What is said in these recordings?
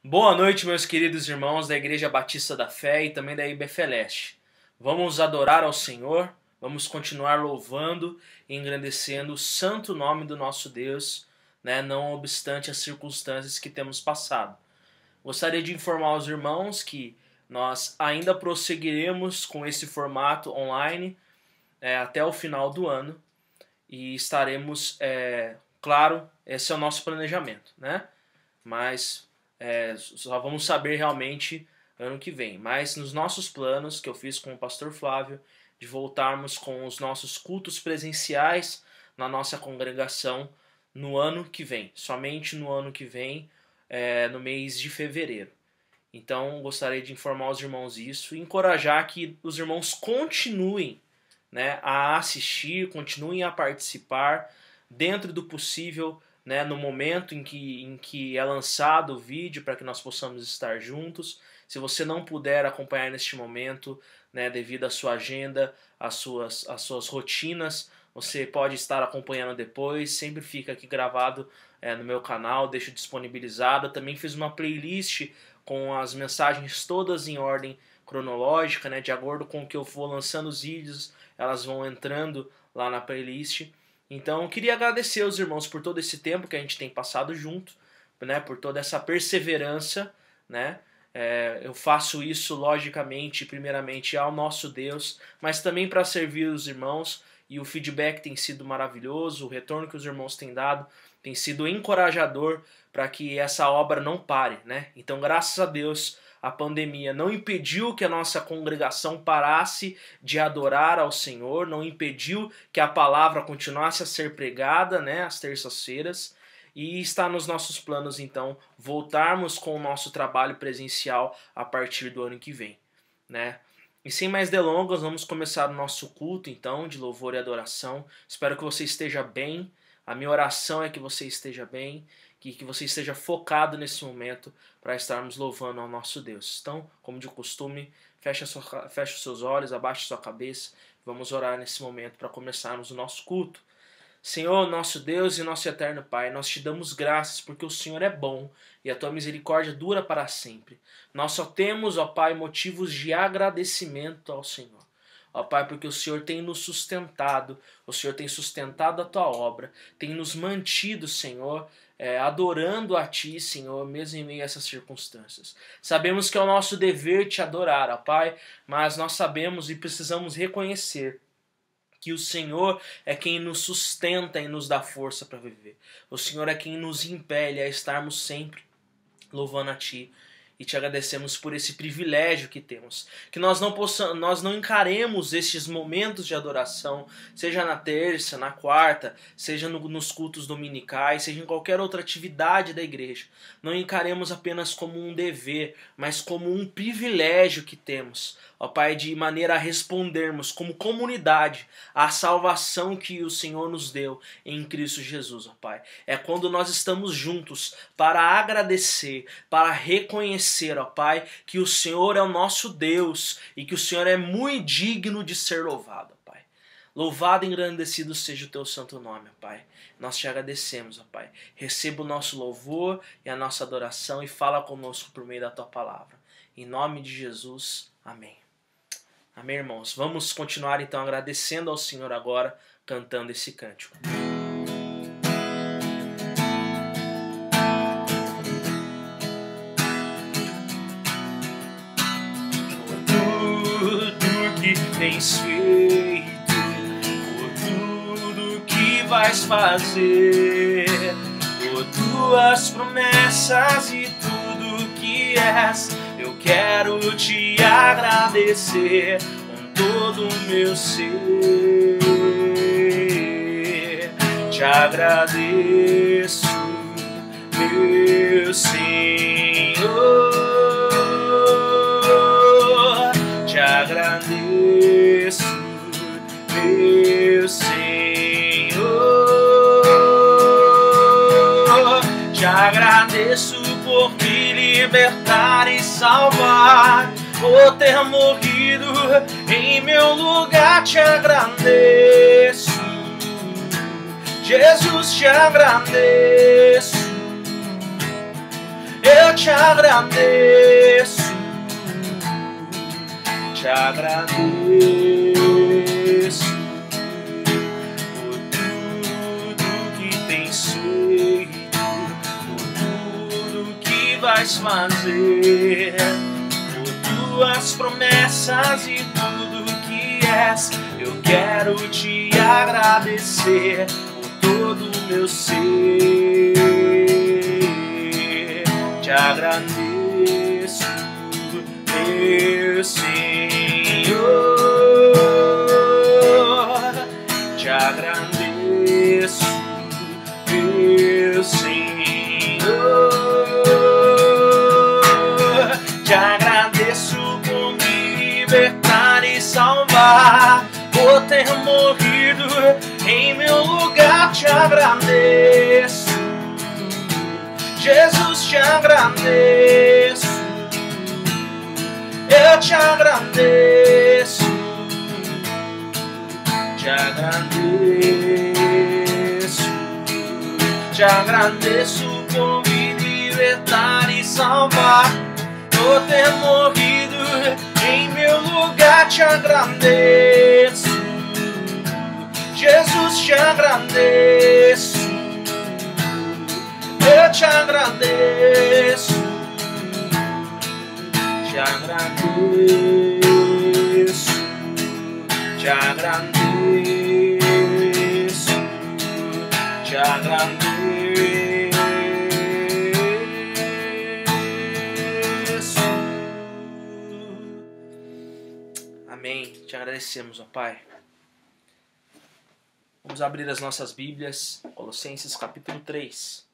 Boa noite, meus queridos irmãos da Igreja Batista da Fé e também da IBFLeste. Vamos adorar ao Senhor, vamos continuar louvando e engrandecendo o santo nome do nosso Deus, não obstante as circunstâncias que temos passado. Gostaria de informar os irmãos que nós ainda prosseguiremos com esse formato online até o final do ano e estaremos, claro, esse é o nosso planejamento, mas só vamos saber realmente ano que vem. Mas nos nossos planos que eu fiz com o pastor Flávio, de voltarmos com os nossos cultos presenciais na nossa congregação no ano que vem, somente no ano que vem, no mês de fevereiro. Então gostaria de informar os irmãos isso e encorajar que os irmãos continuem a assistir, continuem a participar dentro do possível, no momento em que é lançado o vídeo, para que nós possamos estar juntos. Se você não puder acompanhar neste momento, devido à sua agenda, às suas rotinas, você pode estar acompanhando depois. Sempre fica aqui gravado no meu canal, deixo disponibilizado. Também fiz uma playlist com as mensagens todas em ordem cronológica, de acordo com o que eu vou lançando os vídeos, elas vão entrando lá na playlist. Então eu queria agradecer aos irmãos por todo esse tempo que a gente tem passado junto, por toda essa perseverança, eu faço isso logicamente, primeiramente ao nosso Deus, mas também para servir os irmãos, e o feedback tem sido maravilhoso, o retorno que os irmãos têm dado tem sido encorajador para que essa obra não pare, Então, graças a Deus, a pandemia não impediu que a nossa congregação parasse de adorar ao Senhor, não impediu que a palavra continuasse a ser pregada, às terças-feiras, e está nos nossos planos, então, voltarmos com o nosso trabalho presencial a partir do ano que vem, E sem mais delongas, vamos começar o nosso culto, então, de louvor e adoração. Espero que você esteja bem. A minha oração é que você esteja bem, que você esteja focado nesse momento para estarmos louvando ao nosso Deus. Então, como de costume, feche os seus olhos, abaixe sua cabeça. Vamos orar nesse momento para começarmos o nosso culto. Senhor, nosso Deus e nosso eterno Pai, nós te damos graças porque o Senhor é bom e a tua misericórdia dura para sempre. Nós só temos, ó Pai, motivos de agradecimento ao Senhor. Ó Pai, porque o Senhor tem nos sustentado, o Senhor tem sustentado a tua obra, tem nos mantido, Senhor, adorando a Ti, Senhor, mesmo em meio a essas circunstâncias. Sabemos que é o nosso dever Te adorar, ó Pai, mas nós sabemos e precisamos reconhecer que o Senhor é quem nos sustenta e nos dá força para viver. O Senhor é quem nos impele a estarmos sempre louvando a Ti. E te agradecemos por esse privilégio que temos. Que nós não encaremos estes momentos de adoração, seja na terça, na quarta, seja nos cultos dominicais, seja em qualquer outra atividade da igreja. Não encaremos apenas como um dever, mas como um privilégio que temos, ó Pai, de maneira a respondermos como comunidade à salvação que o Senhor nos deu em Cristo Jesus, ó Pai. É quando nós estamos juntos para agradecer, para reconhecer, ó Pai, que o Senhor é o nosso Deus e que o Senhor é muito digno de ser louvado, ó Pai. Louvado e engrandecido seja o teu santo nome, ó Pai. Nós te agradecemos, ó Pai. Receba o nosso louvor e a nossa adoração e fala conosco por meio da tua palavra. Em nome de Jesus, amém. Amém, irmãos. Vamos continuar então agradecendo ao Senhor agora, cantando esse cântico. Tens feito, por tudo que vais fazer, por tuas promessas e tudo que és, eu quero te agradecer com todo o meu ser. Te agradeço, meu Senhor, te agradeço, meu Senhor, te agradeço por me libertar e salvar, por ter morrido em meu lugar. Te agradeço, Jesus, te agradeço, eu te agradeço, te agradeço por tudo que tens feito, por tudo que vais fazer, por tuas promessas e tudo que és. Eu quero te agradecer por todo o meu ser. Te agradeço, meu Senhor. Te agradeço, meu Senhor. Te agradeço por me libertar e salvar, por ter morrido em meu lugar. Te agradeço, Jesus, te agradeço. Eu te agradeço, te agradeço por me libertar e salvar, por ter morrido em meu lugar. Te agradeço, Jesus, te agradeço. Eu te agradeço, te agradeço, te agradeço, te agradeço. Amém. Te agradecemos, ó Pai. Vamos abrir as nossas Bíblias, Colossenses capítulo 3.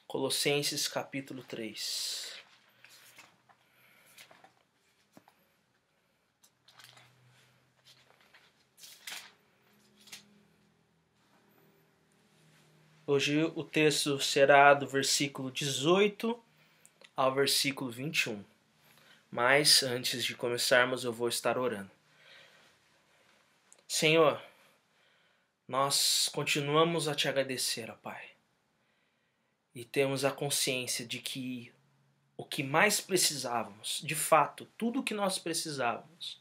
Colossenses capítulo 3. Hoje o texto será do versículo 18 ao versículo 21. Mas antes de começarmos eu vou estar orando. Senhor, nós continuamos a te agradecer, ó Pai. E temos a consciência de que o que mais precisávamos, de fato, tudo o que nós precisávamos,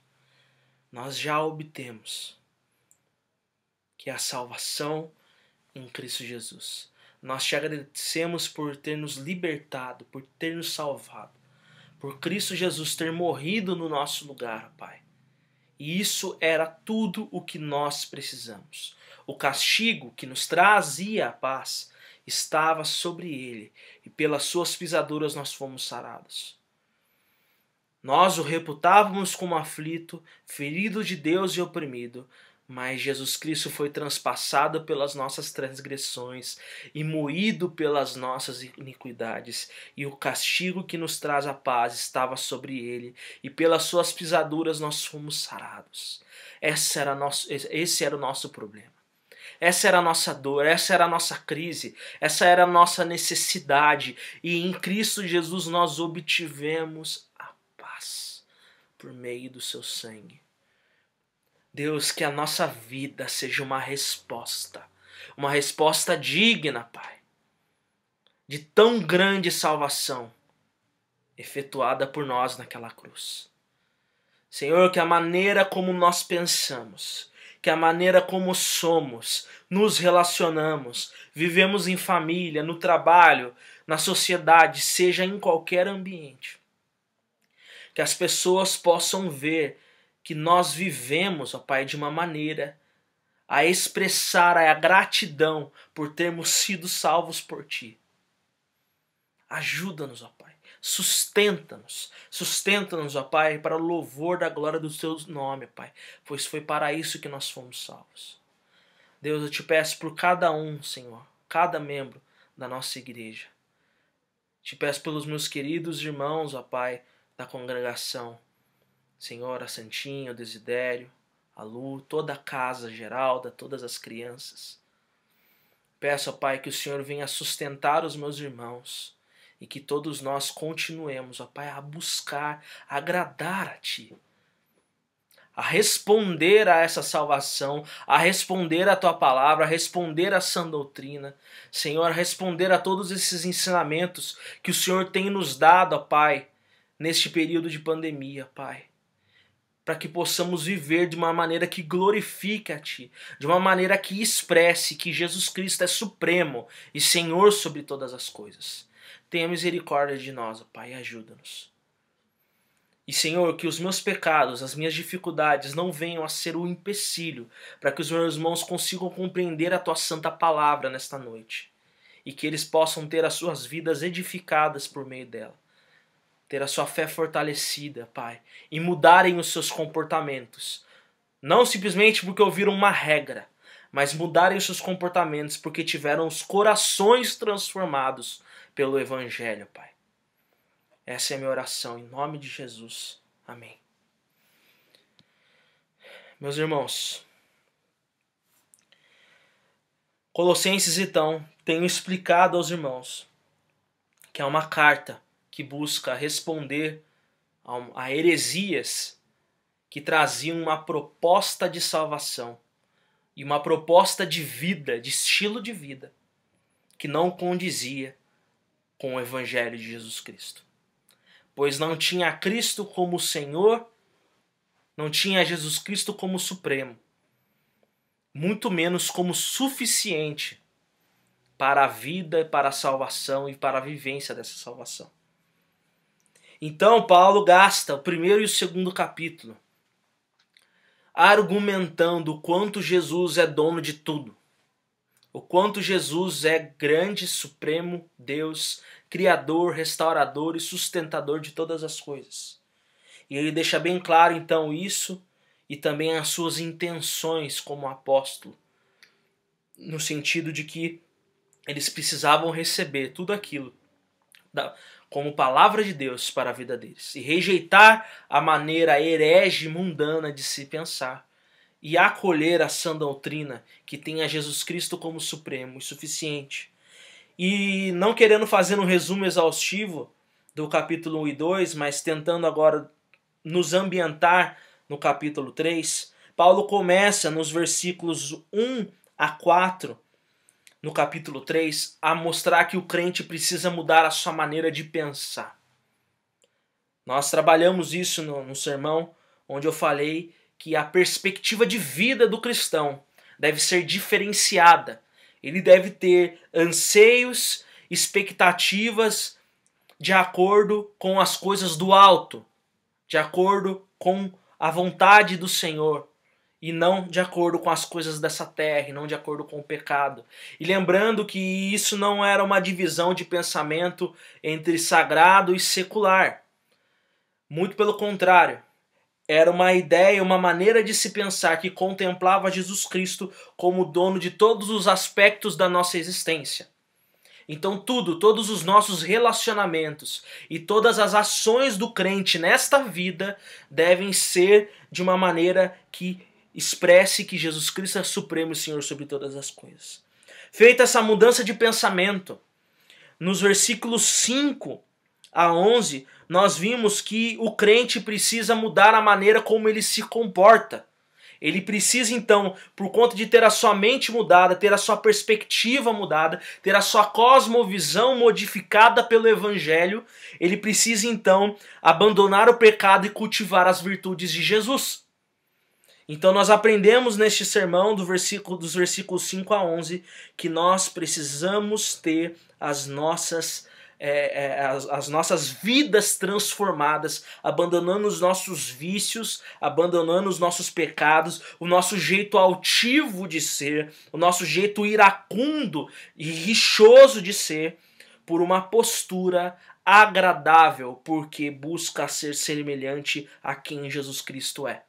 nós já obtemos, que é a salvação em Cristo Jesus. Nós te agradecemos por ter nos libertado, por ter nos salvado, por Cristo Jesus ter morrido no nosso lugar, Pai. E isso era tudo o que nós precisamos. O castigo que nos trazia a paz estava sobre ele, e pelas suas pisaduras nós fomos sarados. Nós o reputávamos como aflito, ferido de Deus e oprimido, mas Jesus Cristo foi transpassado pelas nossas transgressões e moído pelas nossas iniquidades, e o castigo que nos traz a paz estava sobre ele, e pelas suas pisaduras nós fomos sarados. Esse era o nosso problema. Essa era a nossa dor, essa era a nossa crise, essa era a nossa necessidade, e em Cristo Jesus nós obtivemos a paz por meio do seu sangue. Deus, que a nossa vida seja uma resposta digna, Pai, de tão grande salvação efetuada por nós naquela cruz. Senhor, que a maneira como nós pensamos, que a maneira como somos, nos relacionamos, vivemos em família, no trabalho, na sociedade, seja em qualquer ambiente, que as pessoas possam ver que nós vivemos, ó Pai, de uma maneira a expressar a gratidão por termos sido salvos por Ti. Ajuda-nos, ó Pai. Sustenta-nos, ó Pai, para o louvor da glória do Teu nome, Pai, pois foi para isso que nós fomos salvos. Deus, eu te peço por cada um, Senhor, cada membro da nossa igreja. Te peço pelos meus queridos irmãos, ó Pai, da congregação. Senhor, a Santinho, o Desidério, a Lu, toda a casa, Geralda, todas as crianças. Peço, ó Pai, que o Senhor venha sustentar os meus irmãos e que todos nós continuemos, ó Pai, a buscar, a agradar a Ti. a responder a essa salvação, a responder a tua palavra, a responder a sã doutrina, Senhor, a responder a todos esses ensinamentos que o Senhor tem nos dado, ó Pai, neste período de pandemia, Pai, para que possamos viver de uma maneira que glorifique a Ti, de uma maneira que expresse que Jesus Cristo é supremo e Senhor sobre todas as coisas. Tenha misericórdia de nós, ó Pai, e ajuda-nos. E, Senhor, que os meus pecados, as minhas dificuldades não venham a ser um empecilho para que os meus irmãos consigam compreender a Tua santa palavra nesta noite. E que eles possam ter as suas vidas edificadas por meio dela. Ter a sua fé fortalecida, Pai. E mudarem os seus comportamentos. Não simplesmente porque ouviram uma regra, mas mudarem os seus comportamentos porque tiveram os corações transformados pelo Evangelho, Pai. Essa é a minha oração, em nome de Jesus. Amém. Meus irmãos, Colossenses, então, tenho explicado aos irmãos que é uma carta que busca responder a heresias que traziam uma proposta de salvação e uma proposta de vida, de estilo de vida, que não condizia com o Evangelho de Jesus Cristo. Pois não tinha Cristo como Senhor, não tinha Jesus Cristo como Supremo, muito menos como suficiente para a vida, para a salvação e para a vivência dessa salvação. Então Paulo gasta o primeiro e o segundo capítulo argumentando o quanto Jesus é dono de tudo, o quanto Jesus é grande, supremo Deus, Criador, restaurador e sustentador de todas as coisas. E ele deixa bem claro então isso e também as suas intenções como apóstolo, no sentido de que eles precisavam receber tudo aquilo como palavra de Deus para a vida deles e rejeitar a maneira herege mundana de se pensar e acolher a sã doutrina que tem a Jesus Cristo como supremo e suficiente. E não querendo fazer um resumo exaustivo do capítulo 1 e 2, mas tentando agora nos ambientar no capítulo 3, Paulo começa nos versículos 1 a 4, no capítulo 3, a mostrar que o crente precisa mudar a sua maneira de pensar. Nós trabalhamos isso no sermão, onde eu falei que a perspectiva de vida do cristão deve ser diferenciada. Ele deve ter anseios, expectativas de acordo com as coisas do alto, de acordo com a vontade do Senhor, e não de acordo com as coisas dessa terra, e não de acordo com o pecado. E lembrando que isso não era uma divisão de pensamento entre sagrado e secular. Muito pelo contrário. Era uma ideia, uma maneira de se pensar que contemplava Jesus Cristo como dono de todos os aspectos da nossa existência. Então todos os nossos relacionamentos e todas as ações do crente nesta vida devem ser de uma maneira que expresse que Jesus Cristo é supremo e Senhor sobre todas as coisas. Feita essa mudança de pensamento, nos versículos 5 a 11, nós vimos que o crente precisa mudar a maneira como ele se comporta. Ele precisa então, por conta de ter a sua mente mudada, ter a sua perspectiva mudada, ter a sua cosmovisão modificada pelo Evangelho, ele precisa então abandonar o pecado e cultivar as virtudes de Jesus. Então nós aprendemos neste sermão dos versículos 5 a 11 que nós precisamos ter as nossas vidas transformadas, abandonando os nossos vícios, abandonando os nossos pecados, o nosso jeito altivo de ser, o nosso jeito iracundo e rixoso de ser, por uma postura agradável, porque busca ser semelhante a quem Jesus Cristo é.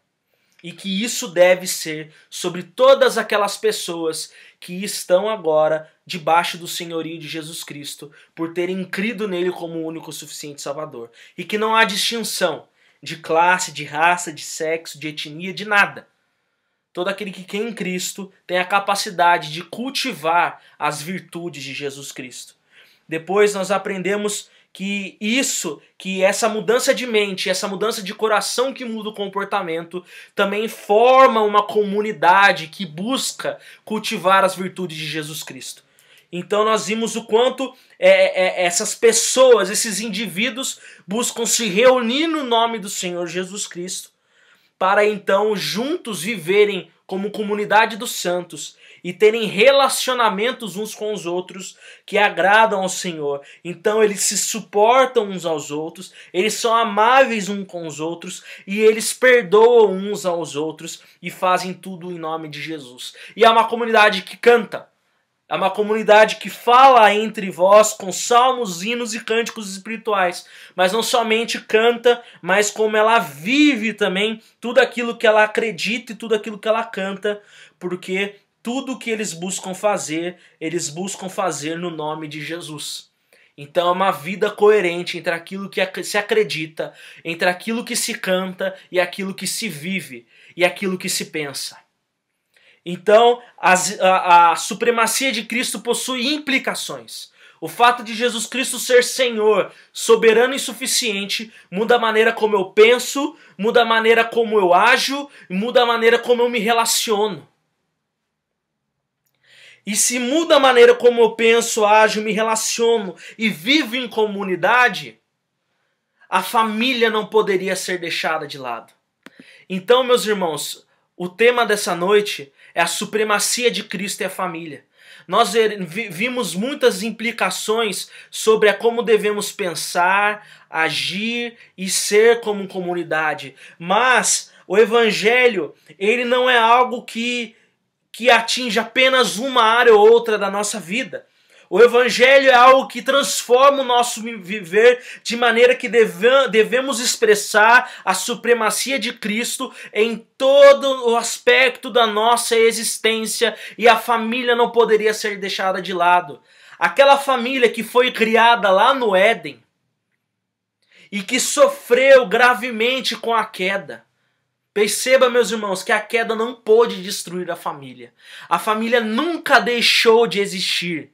E que isso deve ser sobre todas aquelas pessoas que estão agora debaixo do senhorio de Jesus Cristo, por terem crido nele como o único suficiente Salvador. E que não há distinção de classe, de raça, de sexo, de etnia, de nada. Todo aquele que crê em Cristo tem a capacidade de cultivar as virtudes de Jesus Cristo. Depois nós aprendemos que essa mudança de mente, essa mudança de coração que muda o comportamento, também forma uma comunidade que busca cultivar as virtudes de Jesus Cristo. Então nós vimos o quanto essas pessoas, esses indivíduos, buscam se reunir no nome do Senhor Jesus Cristo, para então juntos viverem como comunidade dos santos e terem relacionamentos uns com os outros que agradam ao Senhor. Então eles se suportam uns aos outros, eles são amáveis uns com os outros e eles perdoam uns aos outros e fazem tudo em nome de Jesus. E é uma comunidade que canta. É uma comunidade que fala entre vós com salmos, hinos e cânticos espirituais. Mas não somente canta, mas como ela vive também tudo aquilo que ela acredita e tudo aquilo que ela canta. Porque tudo que eles buscam fazer no nome de Jesus. Então é uma vida coerente entre aquilo que se acredita, entre aquilo que se canta e aquilo que se vive e aquilo que se pensa. Então, a supremacia de Cristo possui implicações. O fato de Jesus Cristo ser Senhor, soberano e suficiente, muda a maneira como eu penso, muda a maneira como eu ajo, muda a maneira como eu me relaciono. E se muda a maneira como eu penso, ajo, me relaciono e vivo em comunidade, a família não poderia ser deixada de lado. Então, meus irmãos, o tema dessa noite é a supremacia de Cristo e a família. Nós vimos muitas implicações sobre como devemos pensar, agir e ser como comunidade. Mas o Evangelho, ele não é algo que atinge apenas uma área ou outra da nossa vida. O Evangelho é algo que transforma o nosso viver de maneira que devemos expressar a supremacia de Cristo em todo o aspecto da nossa existência, e a família não poderia ser deixada de lado. Aquela família que foi criada lá no Éden e que sofreu gravemente com a queda. Perceba, meus irmãos, que a queda não pôde destruir a família. A família nunca deixou de existir.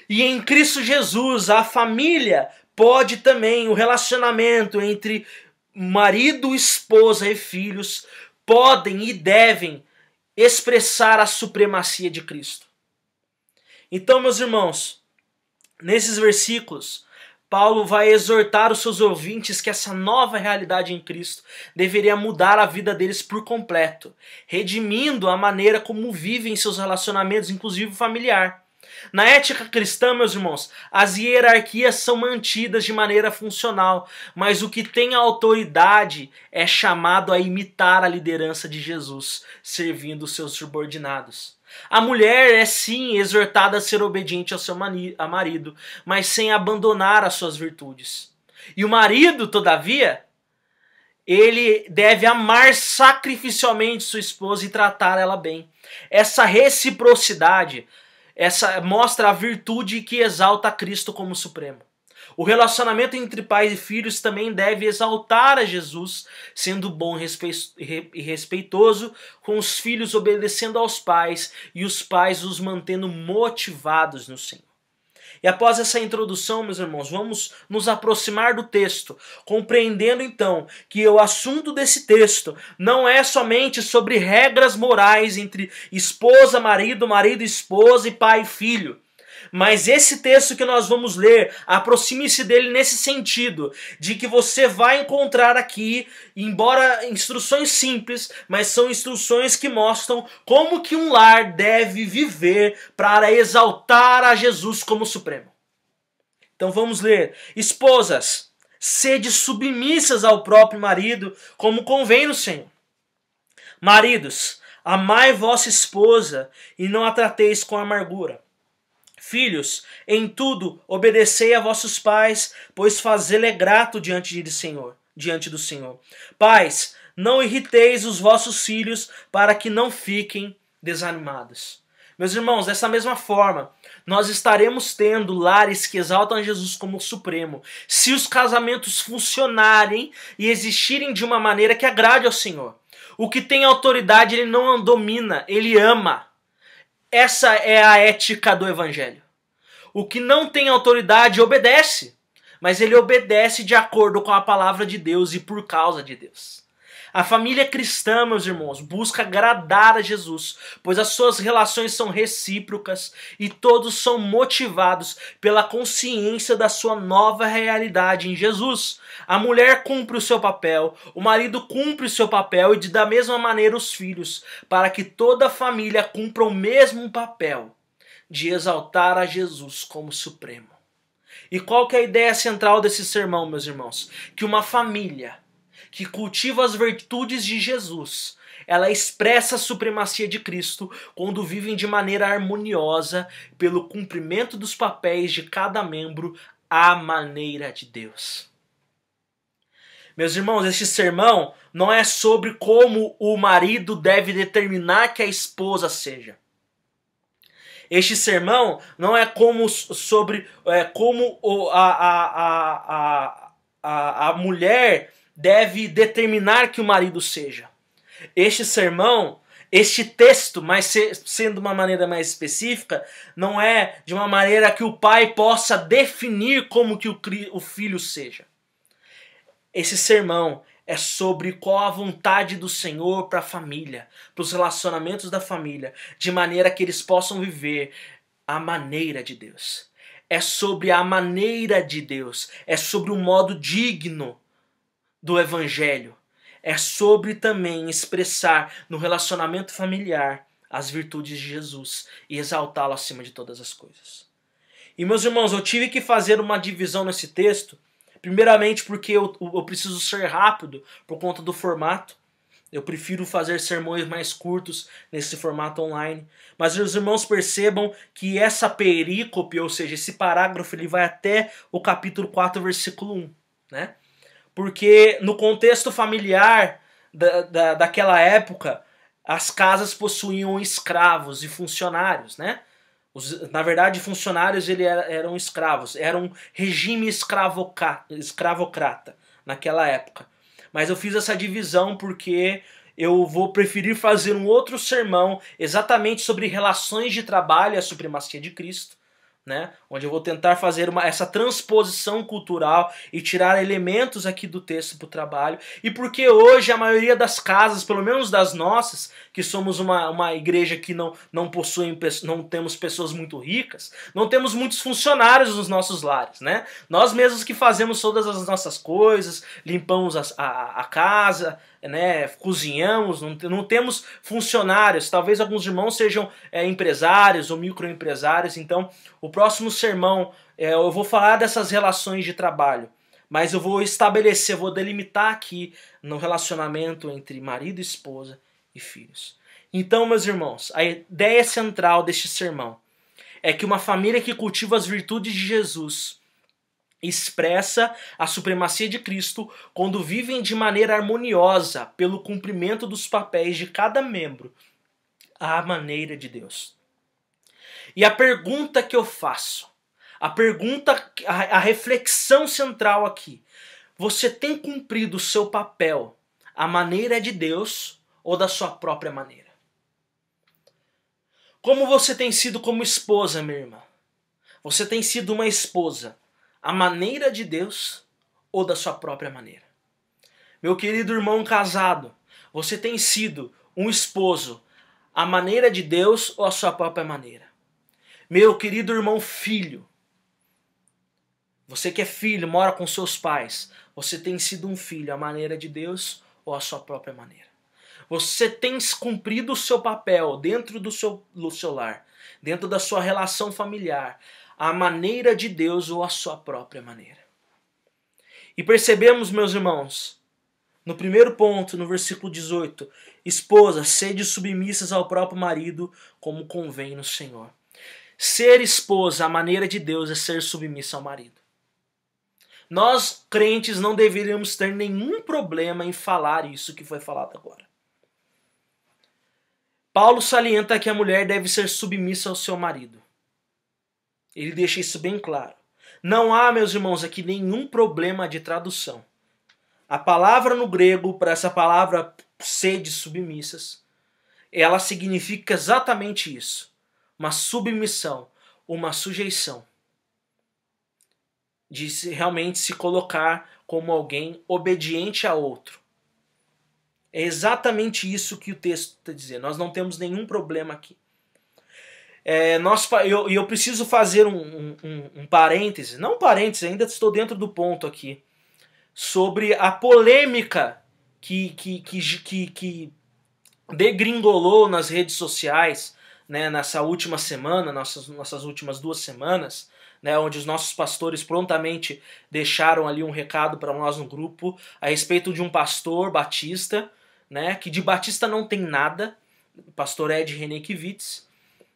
E em Cristo Jesus, a família pode também, o relacionamento entre marido, esposa e filhos, podem e devem expressar a supremacia de Cristo. Então, meus irmãos, nesses versículos, Paulo vai exortar os seus ouvintes que essa nova realidade em Cristo deveria mudar a vida deles por completo, redimindo a maneira como vivem seus relacionamentos, inclusive familiar. Na ética cristã, meus irmãos, as hierarquias são mantidas de maneira funcional, mas o que tem autoridade é chamado a imitar a liderança de Jesus, servindo os seus subordinados. A mulher é sim exortada a ser obediente ao seu marido, mas sem abandonar as suas virtudes. E o marido, todavia, ele deve amar sacrificialmente sua esposa e tratar ela bem. Essa reciprocidade mostra a virtude que exalta Cristo como Supremo. O relacionamento entre pais e filhos também deve exaltar a Jesus, sendo bom e respeitoso, com os filhos obedecendo aos pais e os pais os mantendo motivados no Senhor. E após essa introdução, meus irmãos, vamos nos aproximar do texto, compreendendo então que o assunto desse texto não é somente sobre regras morais entre esposa, marido, marido, esposa e pai e filho. Mas esse texto que nós vamos ler, aproxime-se dele nesse sentido, de que você vai encontrar aqui, embora instruções simples, mas são instruções que mostram como que um lar deve viver para exaltar a Jesus como Supremo. Então vamos ler. Esposas, sede submissas ao próprio marido, como convém no Senhor. Maridos, amai vossa esposa e não a trateis com amargura. Filhos, em tudo obedecei a vossos pais, pois fazê-lo é grato diante do Senhor. Pais, não irriteis os vossos filhos, para que não fiquem desanimados. Meus irmãos, dessa mesma forma, nós estaremos tendo lares que exaltam Jesus como Supremo, se os casamentos funcionarem e existirem de uma maneira que agrade ao Senhor. O que tem autoridade, ele não domina, ele ama. Essa é a ética do Evangelho. O que não tem autoridade obedece. mas ele obedece de acordo com a palavra de Deus e por causa de Deus. A família cristã, meus irmãos, busca agradar a Jesus, pois as suas relações são recíprocas e todos são motivados pela consciência da sua nova realidade em Jesus. A mulher cumpre o seu papel, o marido cumpre o seu papel e da mesma maneira os filhos, para que toda a família cumpra o mesmo papel de exaltar a Jesus como supremo. E qual que é a ideia central desse sermão, meus irmãos? Que uma família que cultiva as virtudes de Jesus, ela expressa a supremacia de Cristo quando vivem de maneira harmoniosa pelo cumprimento dos papéis de cada membro à maneira de Deus. Meus irmãos, este sermão não é sobre como o marido deve determinar que a esposa seja. Este sermão não é sobre como a mulher deve determinar que o marido seja. Este sermão, este texto, mas sendo de uma maneira mais específica, não é de uma maneira que o pai possa definir como que o filho seja. Esse sermão é sobre qual a vontade do Senhor para a família, para os relacionamentos da família, de maneira que eles possam viver a maneira de Deus. É sobre a maneira de Deus, é sobre o modo digno do Evangelho. É sobre também expressar no relacionamento familiar as virtudes de Jesus e exaltá-lo acima de todas as coisas. E meus irmãos, eu tive que fazer uma divisão nesse texto, primeiramente porque eu preciso ser rápido por conta do formato. Eu prefiro fazer sermões mais curtos nesse formato online. Mas os irmãos percebam que essa perícope, ou seja, esse parágrafo, ele vai até o capítulo 4, versículo 1, né? Porque no contexto familiar daquela época, as casas possuíam escravos e funcionários, né? Na verdade, funcionários eram escravos. Era um regime escravocrata naquela época. Mas eu fiz essa divisão porque eu vou preferir fazer um outro sermão exatamente sobre relações de trabalho e a supremacia de Cristo, né? Onde eu vou tentar fazer essa transposição cultural e tirar elementos aqui do texto para o trabalho. E porque hoje a maioria das casas, pelo menos das nossas, que somos uma igreja que não temos pessoas muito ricas, não temos muitos funcionários nos nossos lares, né? Nós mesmos que fazemos todas as nossas coisas, limpamos a casa, né, cozinhamos, não temos funcionários. Talvez alguns irmãos sejam empresários ou microempresários. Então o próximo sermão eu vou falar dessas relações de trabalho, mas eu vou vou delimitar aqui no relacionamento entre marido, esposa e filhos. Então, meus irmãos, a ideia central deste sermão é que uma família que cultiva as virtudes de Jesus expressa a supremacia de Cristo quando vivem de maneira harmoniosa pelo cumprimento dos papéis de cada membro à maneira de Deus. E a pergunta que eu faço, a reflexão central aqui: você tem cumprido o seu papel à maneira de Deus ou da sua própria maneira? Como você tem sido como esposa, minha irmã? Você tem sido uma esposa à maneira de Deus ou da sua própria maneira? Meu querido irmão casado, você tem sido um esposo à maneira de Deus ou à sua própria maneira? Meu querido irmão filho, você que é filho, mora com seus pais, você tem sido um filho à maneira de Deus ou à sua própria maneira? Você tem cumprido o seu papel dentro do seu lar, dentro da sua relação familiar, à maneira de Deus ou à sua própria maneira? E percebemos, meus irmãos, no primeiro ponto, no versículo 18, esposas, sede submissas ao próprio marido, como convém no Senhor. Ser esposa à maneira de Deus é ser submissa ao marido. Nós, crentes, não deveríamos ter nenhum problema em falar isso que foi falado agora. Paulo salienta que a mulher deve ser submissa ao seu marido. Ele deixa isso bem claro. Não há, meus irmãos, aqui nenhum problema de tradução. A palavra no grego para essa palavra sede submissas, ela significa exatamente isso. Uma submissão, uma sujeição. realmente se colocar como alguém obediente a outro. É exatamente isso que o texto está dizendo. Nós não temos nenhum problema aqui. Eu preciso fazer um parêntese, não um parêntese, ainda estou dentro do ponto aqui, sobre a polêmica que degringolou nas redes sociais, né, nessa última semana, nossas últimas 2 semanas, né, onde os nossos pastores prontamente deixaram ali um recado para nós no grupo a respeito de um pastor batista, né, que de batista não tem nada, o pastor Ed Renekiewicz,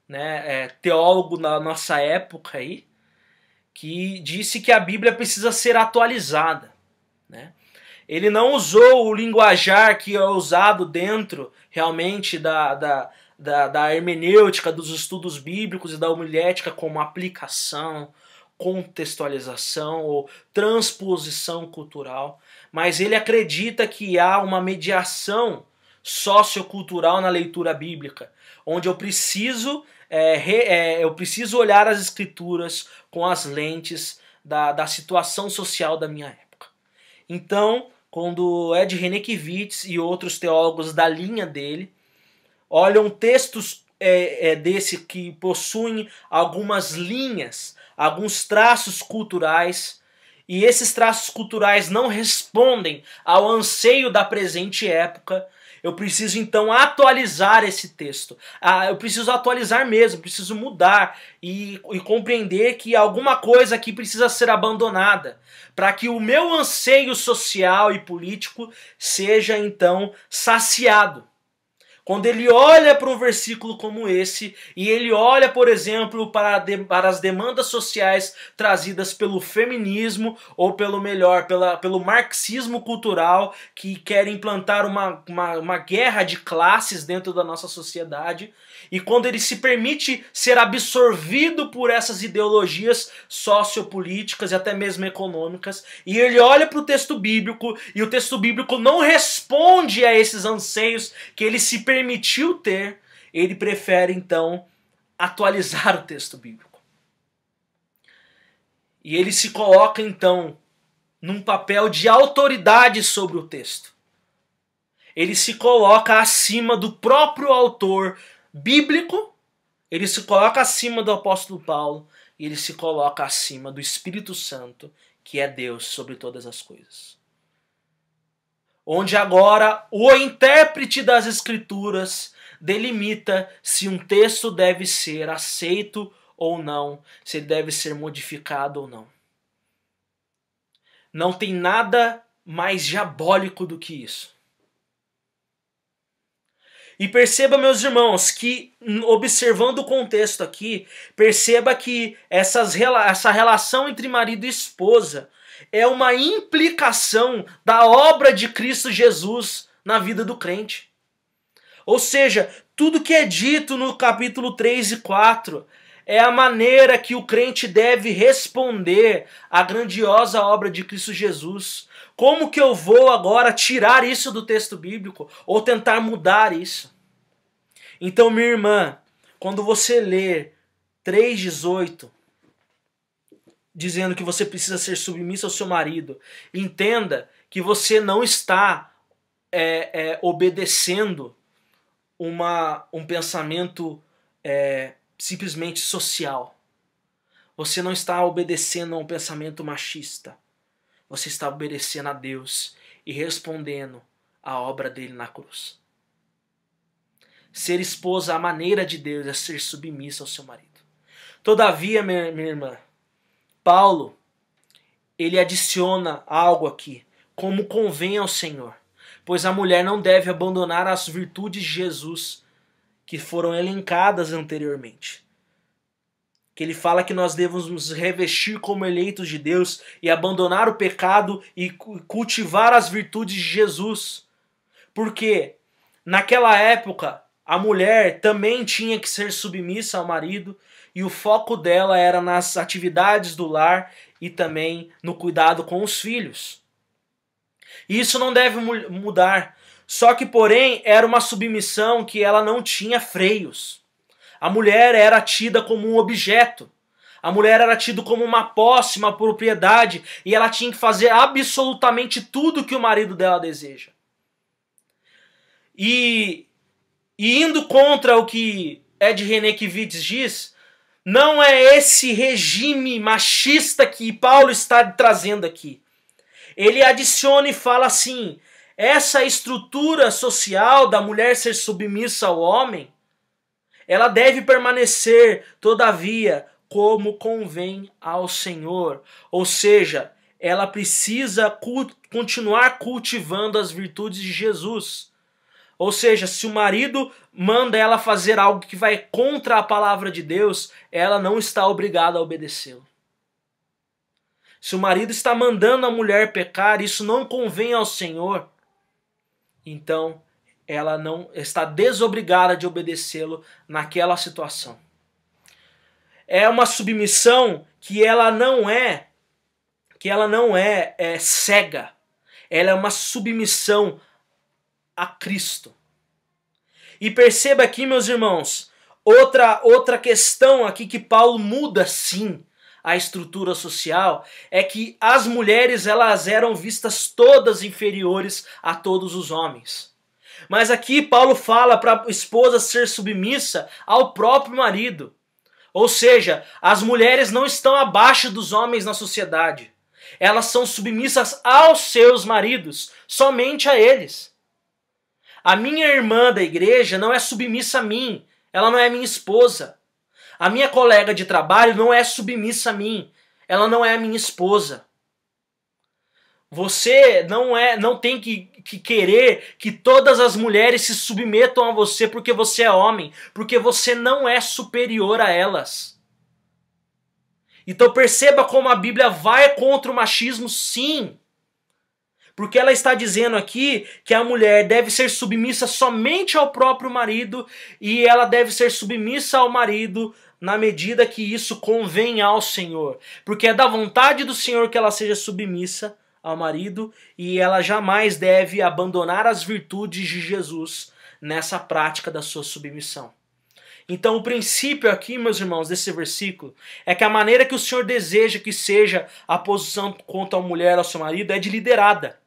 né, teólogo da nossa época aí, que disse que a Bíblia precisa ser atualizada, né? Ele não usou o linguajar que é usado dentro realmente da hermenêutica, dos estudos bíblicos e da homilética como aplicação, contextualização ou transposição cultural, mas ele acredita que há uma mediação sociocultural na leitura bíblica, onde eu preciso olhar as escrituras com as lentes da situação social da minha época. Então, quando Ed Renekiewicz e outros teólogos da linha dele olham textos desse que possuem algumas linhas, alguns traços culturais, e esses traços culturais não respondem ao anseio da presente época, eu preciso então atualizar esse texto. Eu preciso atualizar mesmo, preciso mudar e compreender que alguma coisa aqui precisa ser abandonada, para que o meu anseio social e político seja então saciado. Quando ele olha para um versículo como esse, e ele olha, por exemplo, para as demandas sociais trazidas pelo feminismo, ou pelo marxismo cultural, que quer implantar uma guerra de classes dentro da nossa sociedade, e quando ele se permite ser absorvido por essas ideologias sociopolíticas e até mesmo econômicas, e ele olha para o texto bíblico, e o texto bíblico não responde a esses anseios que ele se permitiu ter, ele prefere então atualizar o texto bíblico. E ele se coloca então num papel de autoridade sobre o texto. Ele se coloca acima do próprio autor bíblico, ele se coloca acima do apóstolo Paulo e ele se coloca acima do Espírito Santo, que é Deus sobre todas as coisas. Onde agora o intérprete das Escrituras delimita se um texto deve ser aceito ou não, se ele deve ser modificado ou não. Não tem nada mais diabólico do que isso. E perceba, meus irmãos, que observando o contexto aqui, perceba que essa relação entre marido e esposa é uma implicação da obra de Cristo Jesus na vida do crente. Ou seja, tudo que é dito no capítulo 3 e 4 é a maneira que o crente deve responder à grandiosa obra de Cristo Jesus. Como que eu vou agora tirar isso do texto bíblico ou tentar mudar isso? Então, minha irmã, quando você ler 3,18, dizendo que você precisa ser submissa ao seu marido, entenda que você não está obedecendo um pensamento simplesmente social. Você não está obedecendo a um pensamento machista. Você está obedecendo a Deus e respondendo à obra dele na cruz. Ser esposa à maneira de Deus é ser submissa ao seu marido. Todavia, minha irmã, Paulo, ele adiciona algo aqui, como convém ao Senhor, pois a mulher não deve abandonar as virtudes de Jesus que foram elencadas anteriormente. Que ele fala que nós devemos nos revestir como eleitos de Deus e abandonar o pecado e cultivar as virtudes de Jesus. Porque naquela época a mulher também tinha que ser submissa ao marido e o foco dela era nas atividades do lar e também no cuidado com os filhos. E isso não deve mudar. Só que, porém, era uma submissão que ela não tinha freios. A mulher era tida como um objeto. A mulher era tida como uma posse, uma propriedade, e ela tinha que fazer absolutamente tudo que o marido dela deseja. E indo contra o que Ed Renekiewicz diz, não é esse regime machista que Paulo está trazendo aqui. Ele adiciona e fala assim: essa estrutura social da mulher ser submissa ao homem, ela deve permanecer, todavia, como convém ao Senhor. Ou seja, ela precisa continuar cultivando as virtudes de Jesus. Ou seja, se o marido manda ela fazer algo que vai contra a palavra de Deus, ela não está obrigada a obedecê-lo. Se o marido está mandando a mulher pecar, isso não convém ao Senhor, então ela não está desobrigada de obedecê-lo naquela situação. É uma submissão que ela não é cega. Ela é uma submissão a Cristo. E perceba aqui, meus irmãos, outra questão aqui que Paulo muda sim a estrutura social, é que as mulheres elas eram vistas todas inferiores a todos os homens. Mas aqui Paulo fala para a esposa ser submissa ao próprio marido. Ou seja, as mulheres não estão abaixo dos homens na sociedade. Elas são submissas aos seus maridos, somente a eles. A minha irmã da igreja não é submissa a mim, ela não é minha esposa. A minha colega de trabalho não é submissa a mim, ela não é minha esposa. Você não tem que querer que todas as mulheres se submetam a você porque você é homem, porque você não é superior a elas. Então perceba como a Bíblia vai contra o machismo, sim. Porque ela está dizendo aqui que a mulher deve ser submissa somente ao próprio marido e ela deve ser submissa ao marido na medida que isso convém ao Senhor. Porque é da vontade do Senhor que ela seja submissa ao marido e ela jamais deve abandonar as virtudes de Jesus nessa prática da sua submissão. Então o princípio aqui, meus irmãos, desse versículo é que a maneira que o Senhor deseja que seja a posição quanto à mulher ao seu marido é de liderada,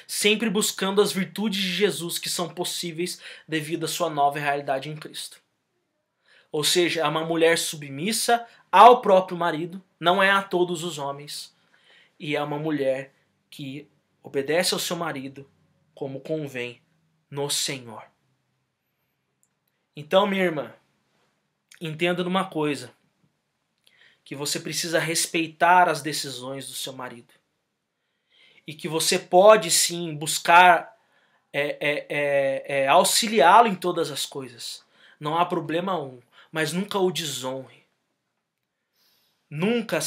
sempre buscando as virtudes de Jesus que são possíveis devido à sua nova realidade em Cristo. Ou seja, é uma mulher submissa ao próprio marido, não é a todos os homens. E é uma mulher que obedece ao seu marido como convém no Senhor. Então, minha irmã, entenda uma coisa, que você precisa respeitar as decisões do seu marido. E que você pode sim buscar auxiliá-lo em todas as coisas. Não há problema algum, mas nunca o desonre. Nunca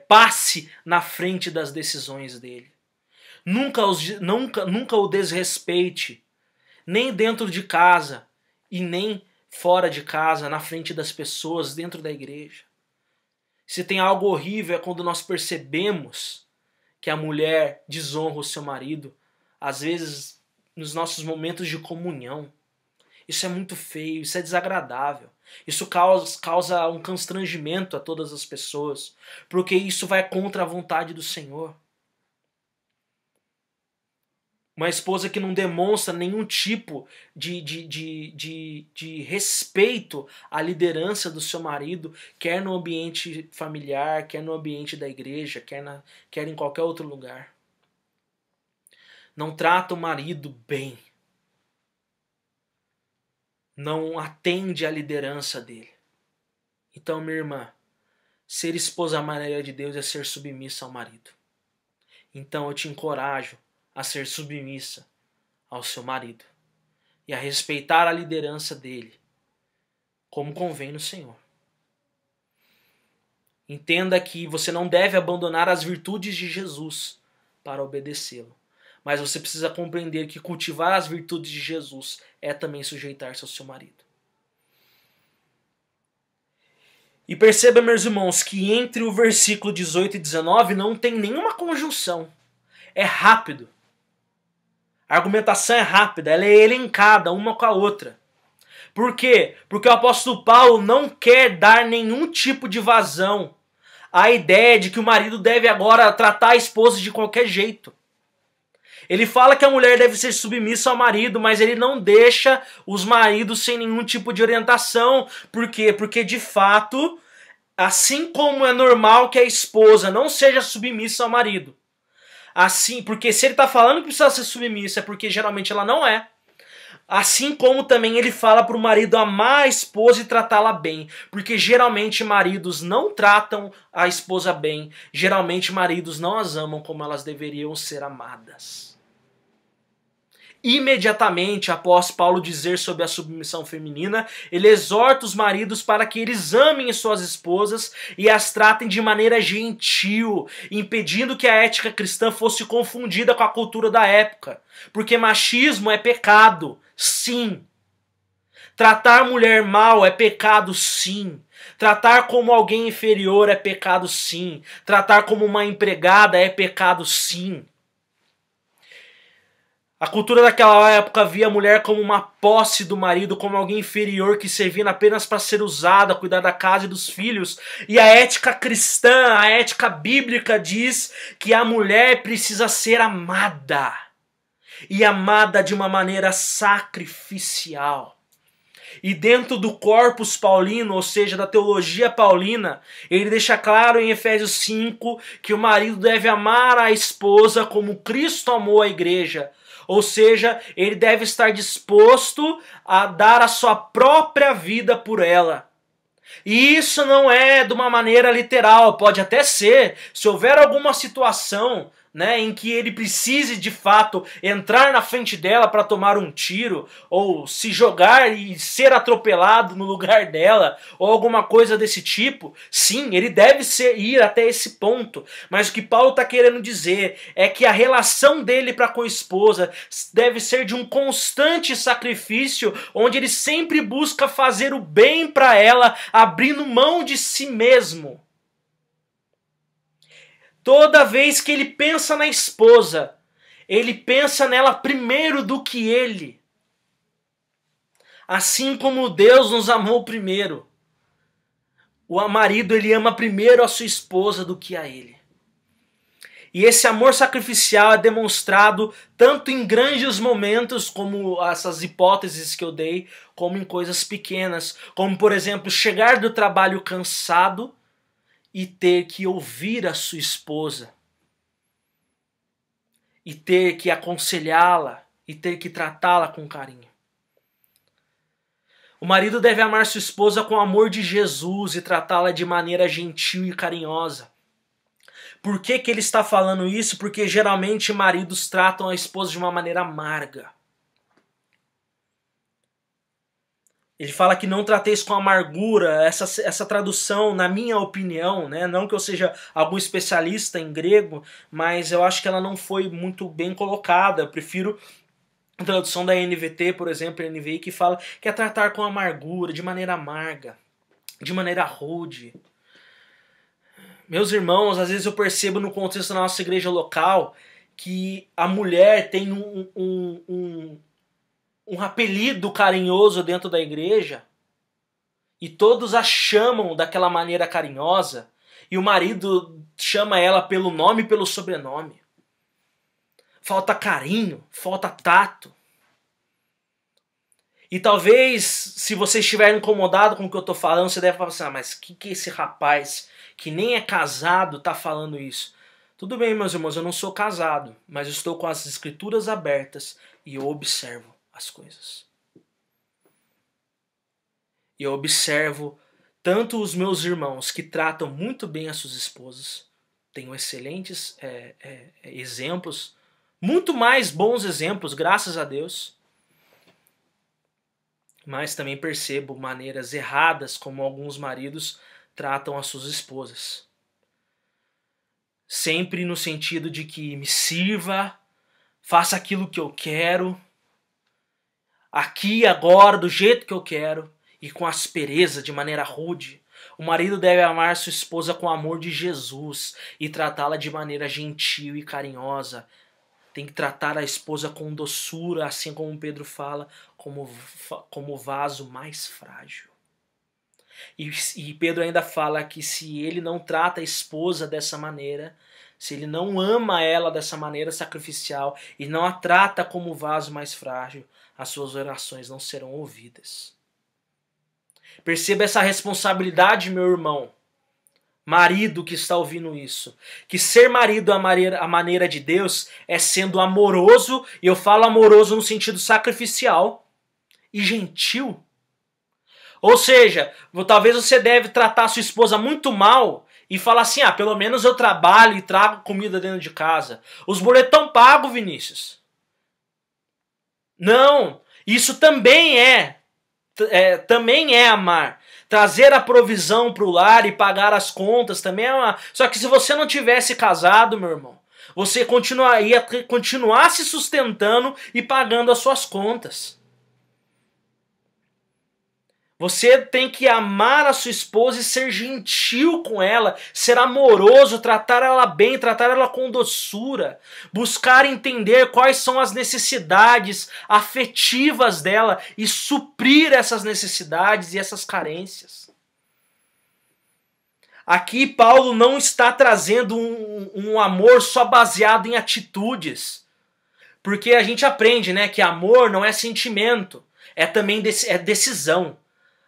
passe na frente das decisões dele. Nunca o desrespeite, nem dentro de casa e nem fora de casa, na frente das pessoas, dentro da igreja. Se tem algo horrível é quando nós percebemos que a mulher desonra o seu marido, às vezes nos nossos momentos de comunhão. Isso é muito feio, isso é desagradável. Isso causa um constrangimento a todas as pessoas, porque isso vai contra a vontade do Senhor. Uma esposa que não demonstra nenhum tipo de respeito à liderança do seu marido, quer no ambiente familiar, quer no ambiente da igreja, quer em qualquer outro lugar. Não trata o marido bem. Não atende à liderança dele. Então, minha irmã, ser esposa à maneira de Deus é ser submissa ao marido. Então eu te encorajo a ser submissa ao seu marido e a respeitar a liderança dele, como convém no Senhor. Entenda que você não deve abandonar as virtudes de Jesus para obedecê-lo. Mas você precisa compreender que cultivar as virtudes de Jesus é também sujeitar-se ao seu marido. E perceba, meus irmãos, que entre o versículo 18 e 19 não tem nenhuma conjunção. É rápido. A argumentação é rápida, ela é elencada uma com a outra. Por quê? Porque o apóstolo Paulo não quer dar nenhum tipo de vazão à ideia de que o marido deve agora tratar a esposa de qualquer jeito. Ele fala que a mulher deve ser submissa ao marido, mas ele não deixa os maridos sem nenhum tipo de orientação. Por quê? Porque de fato, assim como é normal que a esposa não seja submissa ao marido, assim, porque se ele está falando que precisa ser submissa é porque geralmente ela não é. Assim como também ele fala para o marido amar a esposa e tratá-la bem. Porque geralmente maridos não tratam a esposa bem. Geralmente maridos não as amam como elas deveriam ser amadas. Imediatamente após Paulo dizer sobre a submissão feminina, ele exorta os maridos para que eles amem suas esposas e as tratem de maneira gentil, impedindo que a ética cristã fosse confundida com a cultura da época. Porque machismo é pecado, sim. Tratar mulher mal é pecado, sim. Tratar como alguém inferior é pecado, sim. Tratar como uma empregada é pecado, sim. A cultura daquela época via a mulher como uma posse do marido, como alguém inferior que servia apenas para ser usada, cuidar da casa e dos filhos. E a ética cristã, a ética bíblica diz que a mulher precisa ser amada. E amada de uma maneira sacrificial. E dentro do corpus paulino, ou seja, da teologia paulina, ele deixa claro em Efésios 5 que o marido deve amar a esposa como Cristo amou a igreja. Ou seja, ele deve estar disposto a dar a sua própria vida por ela. E isso não é de uma maneira literal, pode até ser, se houver alguma situação, né, em que ele precise de fato entrar na frente dela para tomar um tiro, ou se jogar e ser atropelado no lugar dela, ou alguma coisa desse tipo, sim, ele deve ir até esse ponto. Mas o que Paulo está querendo dizer é que a relação dele para com a esposa deve ser de um constante sacrifício, onde ele sempre busca fazer o bem para ela, abrindo mão de si mesmo. Toda vez que ele pensa na esposa, ele pensa nela primeiro do que ele. Assim como Deus nos amou primeiro. O marido, ele ama primeiro a sua esposa do que a ele. E esse amor sacrificial é demonstrado tanto em grandes momentos, como essas hipóteses que eu dei, como em coisas pequenas. Como, por exemplo, chegar do trabalho cansado e ter que ouvir a sua esposa, e ter que aconselhá-la, e ter que tratá-la com carinho. O marido deve amar sua esposa com o amor de Jesus e tratá-la de maneira gentil e carinhosa. Por que ele está falando isso? Porque geralmente maridos tratam a esposa de uma maneira amarga. Ele fala que não trateis com amargura. Essa tradução, na minha opinião, né, não que eu seja algum especialista em grego, mas eu acho que ela não foi muito bem colocada. Eu prefiro a tradução da NVT, por exemplo, a NVI, que fala que é tratar com amargura, de maneira amarga, de maneira rude. Meus irmãos, às vezes eu percebo no contexto da nossa igreja local que a mulher tem um apelido carinhoso dentro da igreja e todos a chamam daquela maneira carinhosa e o marido chama ela pelo nome e pelo sobrenome. Falta carinho, falta tato. E talvez, se você estiver incomodado com o que eu estou falando, você deve falar assim, mas que esse rapaz que nem é casado está falando isso? Tudo bem, meus irmãos, eu não sou casado, mas eu estou com as escrituras abertas e eu observo as coisas. E eu observo tanto os meus irmãos que tratam muito bem as suas esposas, tenho excelentes exemplos, muito mais bons exemplos, graças a Deus, mas também percebo maneiras erradas como alguns maridos tratam as suas esposas. Sempre no sentido de que me sirva, faça aquilo que eu quero, aqui, agora, do jeito que eu quero, e com aspereza, de maneira rude. O marido deve amar sua esposa com o amor de Jesus e tratá-la de maneira gentil e carinhosa. tem que tratar a esposa com doçura, assim como Pedro fala, como vaso mais frágil. E Pedro ainda fala que se ele não trata a esposa dessa maneira, se ele não ama ela dessa maneira sacrificial e não a trata como vaso mais frágil, as suas orações não serão ouvidas. Perceba essa responsabilidade, meu irmão, marido que está ouvindo isso. Que ser marido à maneira de Deus é sendo amoroso, e eu falo amoroso no sentido sacrificial e gentil. Ou seja, talvez você deve tratar a sua esposa muito mal e falar assim, pelo menos eu trabalho e trago comida dentro de casa. Os boletos estão pagos, Vinícius. Não, isso também é amar. Trazer a provisão para o lar e pagar as contas também é amar. Só que se você não tivesse casado, meu irmão, você ia continuar se sustentando e pagando as suas contas. Você tem que amar a sua esposa e ser gentil com ela, ser amoroso, tratar ela bem, tratar ela com doçura, buscar entender quais são as necessidades afetivas dela e suprir essas necessidades e essas carências. Aqui Paulo não está trazendo um amor só baseado em atitudes, porque a gente aprende, né, que amor não é sentimento, é também decisão.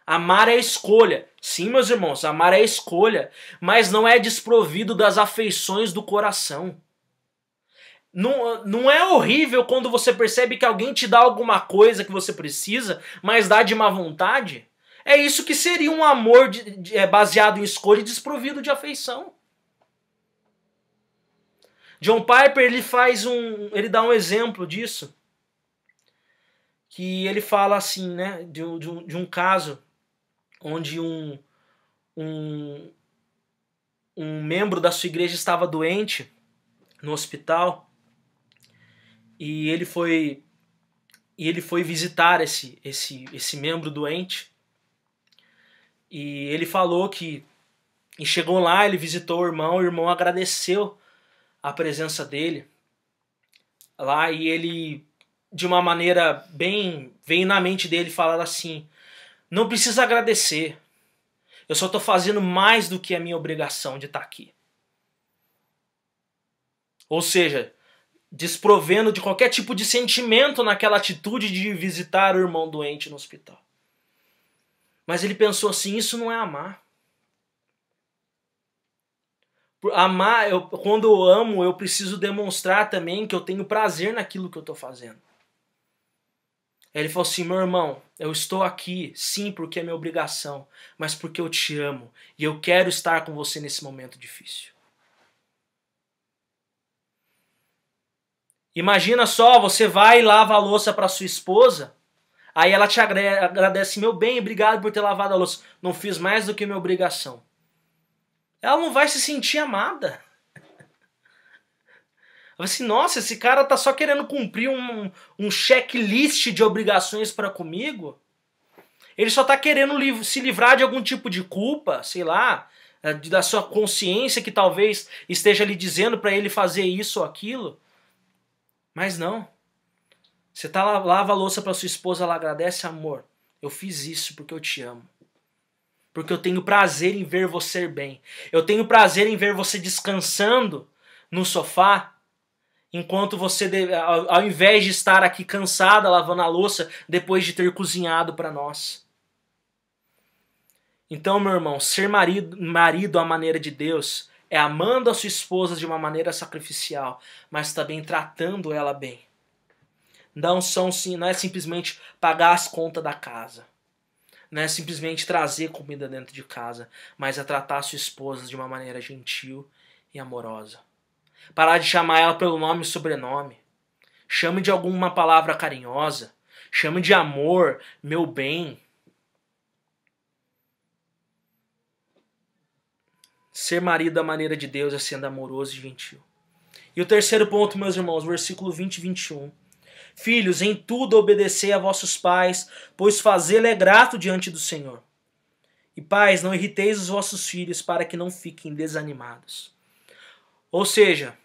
Amar é escolha. Sim, meus irmãos, amar é escolha, mas não é desprovido das afeições do coração. Não é horrível quando você percebe que alguém te dá alguma coisa que você precisa, mas dá de má vontade? É isso que seria um amor baseado em escolha e desprovido de afeição. John Piper ele dá um exemplo disso, que ele fala assim, né, de um caso onde um membro da sua igreja estava doente no hospital e ele foi visitar esse membro doente, e ele falou que chegou lá, ele visitou o irmão agradeceu a presença dele lá, e ele, de uma maneira veio na mente dele falar assim: não precisa agradecer. Eu só estou fazendo mais do que a minha obrigação de estar aqui. Ou seja, desprovendo de qualquer tipo de sentimento naquela atitude de visitar o irmão doente no hospital. Mas ele pensou assim, isso não é amar. Amar, quando eu amo, eu preciso demonstrar também que eu tenho prazer naquilo que eu estou fazendo. Ele falou assim, meu irmão, eu estou aqui, sim, porque é minha obrigação, mas porque eu te amo e eu quero estar com você nesse momento difícil. Imagina só, você vai e lava a louça para sua esposa, aí ela te agradece, meu bem, obrigado por ter lavado a louça, não fiz mais do que minha obrigação. Ela não vai se sentir amada. Assim, nossa, esse cara tá só querendo cumprir um checklist de obrigações para comigo. Ele só tá querendo se livrar de algum tipo de culpa, sei lá, da sua consciência que talvez esteja lhe dizendo para ele fazer isso ou aquilo. Mas não. Você lava a louça para sua esposa, ela agradece, amor. Eu fiz isso porque eu te amo. Porque eu tenho prazer em ver você bem. Eu tenho prazer em ver você descansando no sofá, enquanto você, ao invés de estar aqui cansada lavando a louça depois de ter cozinhado para nós. Então, meu irmão, ser marido à maneira de Deus é amando a sua esposa de uma maneira sacrificial, mas também tratando ela bem. Não é simplesmente pagar as contas da casa. Não é simplesmente trazer comida dentro de casa, mas é tratar a sua esposa de uma maneira gentil e amorosa. Parar de chamar ela pelo nome e sobrenome. Chame de alguma palavra carinhosa. Chame de amor, meu bem. Ser marido à maneira de Deus é sendo amoroso e gentil. E o terceiro ponto, meus irmãos, versículo 20 e 21. Filhos, em tudo obedecei a vossos pais, pois fazê-lo é grato diante do Senhor. E pais, não irriteis os vossos filhos para que não fiquem desanimados. Ou seja,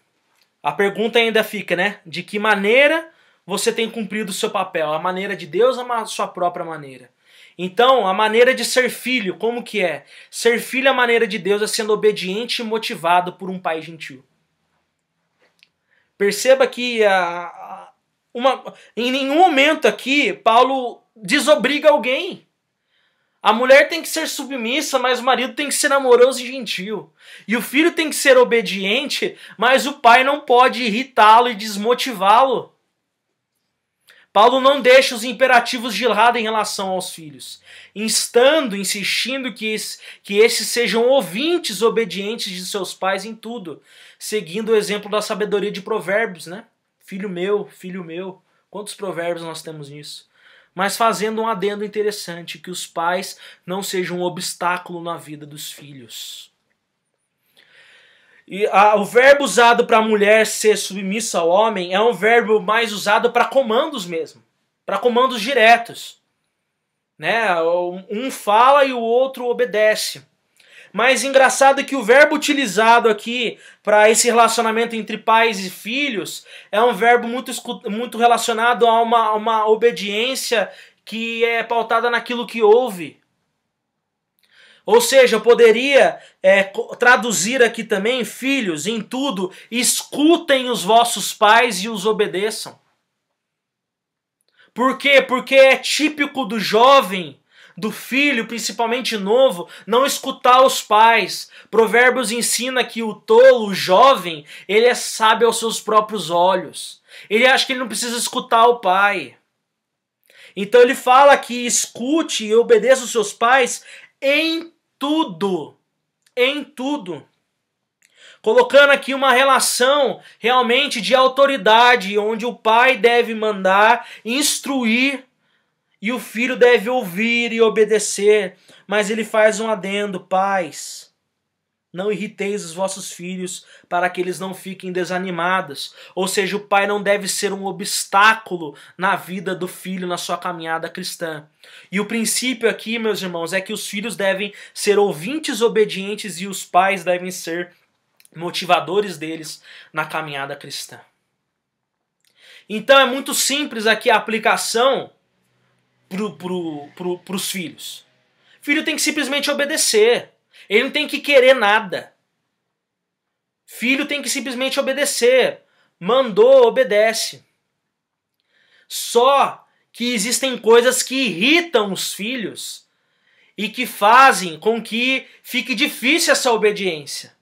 A pergunta ainda fica, né? De que maneira você tem cumprido o seu papel? A maneira de Deus ou a sua própria maneira? Então, a maneira de ser filho, como que é? Ser filho, a maneira de Deus é sendo obediente e motivado por um pai gentil. Perceba que em nenhum momento aqui Paulo desobriga alguém. A mulher tem que ser submissa, mas o marido tem que ser amoroso e gentil. E o filho tem que ser obediente, mas o pai não pode irritá-lo e desmotivá-lo. Paulo não deixa os imperativos de lado em relação aos filhos, insistindo que esses sejam ouvintes obedientes de seus pais em tudo, seguindo o exemplo da sabedoria de Provérbios, né? Filho meu, filho meu. Quantos provérbios nós temos nisso? Mas fazendo um adendo interessante, que os pais não sejam um obstáculo na vida dos filhos. E o verbo usado para a mulher ser submissa ao homem é um verbo mais usado para comandos mesmo, para comandos diretos. Né? Um fala e o outro obedece. Mas engraçado que o verbo utilizado aqui para esse relacionamento entre pais e filhos é um verbo muito relacionado a uma obediência que é pautada naquilo que ouve. Ou seja, eu poderia traduzir aqui também, filhos, em tudo, escutem os vossos pais e os obedeçam. Por quê? Porque é típico do jovem, do filho, principalmente novo, não escutar os pais. Provérbios ensina que o tolo, o jovem, ele é sábio aos seus próprios olhos. Ele acha que ele não precisa escutar o pai. Então ele fala que escute e obedeça os seus pais em tudo. Em tudo. Colocando aqui uma relação realmente de autoridade, onde o pai deve mandar, instruir, e o filho deve ouvir e obedecer. Mas ele faz um adendo: pais, não irriteis os vossos filhos para que eles não fiquem desanimados. Ou seja, o pai não deve ser um obstáculo na vida do filho, na sua caminhada cristã. E o princípio aqui, meus irmãos, é que os filhos devem ser ouvintes obedientes e os pais devem ser motivadores deles na caminhada cristã. Então é muito simples aqui a aplicação para os filhos. O filho tem que simplesmente obedecer. Ele não tem que querer nada. Filho tem que simplesmente obedecer. Mandou, obedece. Só que existem coisas que irritam os filhos e que fazem com que fique difícil essa obediência.